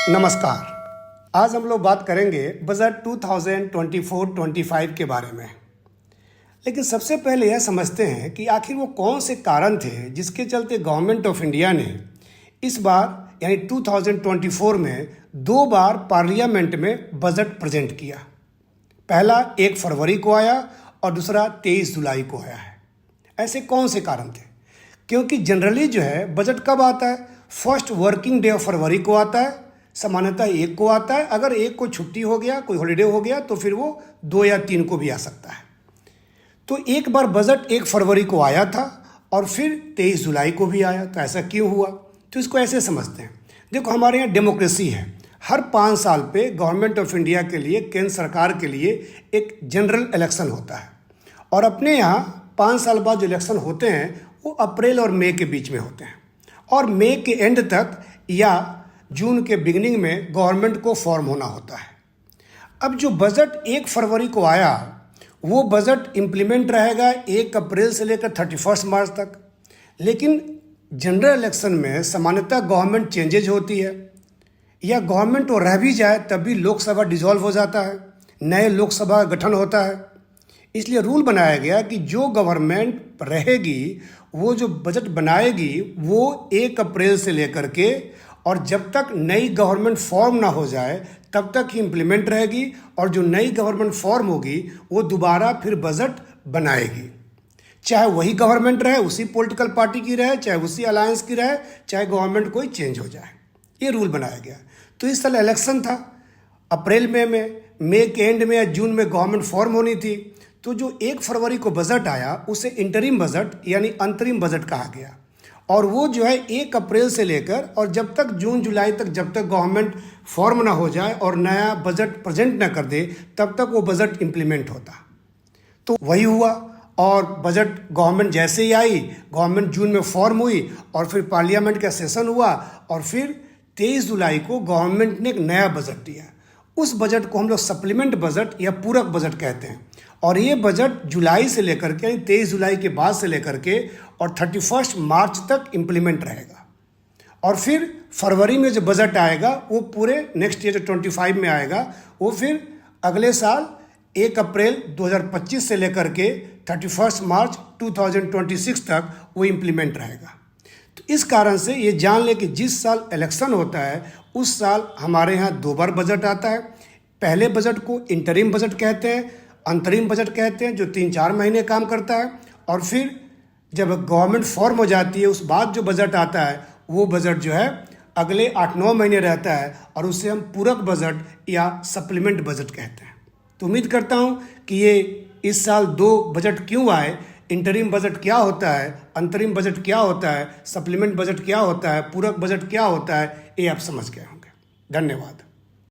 नमस्कार। आज हम लोग बात करेंगे बजट 2024-25 के बारे में। लेकिन सबसे पहले यह समझते हैं कि आखिर वो कौन से कारण थे जिसके चलते गवर्नमेंट ऑफ इंडिया ने इस बार यानी 2024 में 2 बार पार्लियामेंट में बजट प्रेजेंट किया। पहला 1 फरवरी को आया और दूसरा 23 जुलाई को आया है। ऐसे कौन से कारण थे? क्योंकि जनरली जो है बजट कब आता है? First working day of February को आता है, सामान्यतः 1 को आता है। अगर 1 को छुट्टी हो गया, कोई हॉलीडे हो गया तो फिर वो 2 या 3 को भी आ सकता है। तो एक बार बजट 1 फरवरी को आया था और फिर 23 जुलाई को भी आया। तो ऐसा क्यों हुआ? तो इसको ऐसे समझते हैं। देखो, हमारे यहाँ डेमोक्रेसी है। हर 5 साल पे गवर्नमेंट ऑफ इंडिया के लिए, केंद्र सरकार के लिए एक जनरल इलेक्शन होता है और अपने यहाँ 5 साल बाद जो इलेक्शन होते हैं वो अप्रैल और मई के बीच में होते हैं और मई के एंड तक या जून के बिगिनिंग में गवर्नमेंट को फॉर्म होना होता है। अब जो बजट 1 फरवरी को आया वो बजट इम्प्लीमेंट रहेगा 1 अप्रैल से लेकर 31 मार्च तक। लेकिन जनरल इलेक्शन में सामान्यतः गवर्नमेंट चेंजेज होती है या गवर्नमेंट वो रह भी जाए तब भी लोकसभा डिसॉल्व हो जाता है, नए लोकसभा गठन होता है। इसलिए रूल बनाया गया कि जो गवर्नमेंट रहेगी वो जो बजट बनाएगी वो 1 अप्रैल से लेकर के और जब तक नई गवर्नमेंट फॉर्म ना हो जाए तब तक ही इम्प्लीमेंट रहेगी और जो नई गवर्नमेंट फॉर्म होगी वो दोबारा फिर बजट बनाएगी। चाहे वही गवर्नमेंट रहे, उसी पॉलिटिकल पार्टी की रहे, चाहे उसी अलायंस की रहे, चाहे गवर्नमेंट कोई चेंज हो जाए, ये रूल बनाया गया। तो इस साल इलेक्शन था अप्रैल में मई के एंड में या जून में गवर्नमेंट फॉर्म होनी थी। तो जो 1 फरवरी को बजट आया उसे इंटरिम बजट यानी अंतरिम बजट कहा गया और वो जो है 1 अप्रैल से लेकर और जब तक जून जुलाई तक, जब तक गवर्नमेंट फॉर्म ना हो जाए और नया बजट प्रेजेंट ना कर दे तब तक वो बजट इम्प्लीमेंट होता। तो वही हुआ और बजट गवर्नमेंट जैसे ही आई, गवर्नमेंट जून में फॉर्म हुई और फिर पार्लियामेंट का सेशन हुआ और फिर 23 जुलाई को गवर्नमेंट ने एक नया बजट दिया। उस बजट को हम लोग सप्लीमेंट बजट या पूरक बजट कहते हैं और ये बजट जुलाई से लेकर के 23 जुलाई के बाद से लेकर के और 31 मार्च तक इम्प्लीमेंट रहेगा। और फिर फरवरी में जो बजट आएगा वो पूरे नेक्स्ट ईयर जो 25 में आएगा वो फिर अगले साल 1 अप्रैल 2025 से लेकर के 31 मार्च 2026 तक वो इम्प्लीमेंट रहेगा। तो इस कारण से ये जान ले कि जिस साल इलेक्शन होता है उस साल हमारे यहाँ 2 बार बजट आता है। पहले बजट को इंटरिम बजट कहते हैं, अंतरिम बजट कहते हैं, जो 3-4 महीने काम करता है और फिर जब गवर्नमेंट फॉर्म हो जाती है उस बाद जो बजट आता है वो बजट जो है अगले 8-9 महीने रहता है और उसे हम पूरक बजट या सप्लीमेंट बजट कहते हैं। तो उम्मीद करता हूँ कि ये इस साल 2 बजट क्यों आए, इंटरिम बजट क्या होता है, अंतरिम बजट क्या होता है, सप्लीमेंट बजट क्या होता है, पूरक बजट क्या होता है, ये आप समझ गए होंगे। धन्यवाद।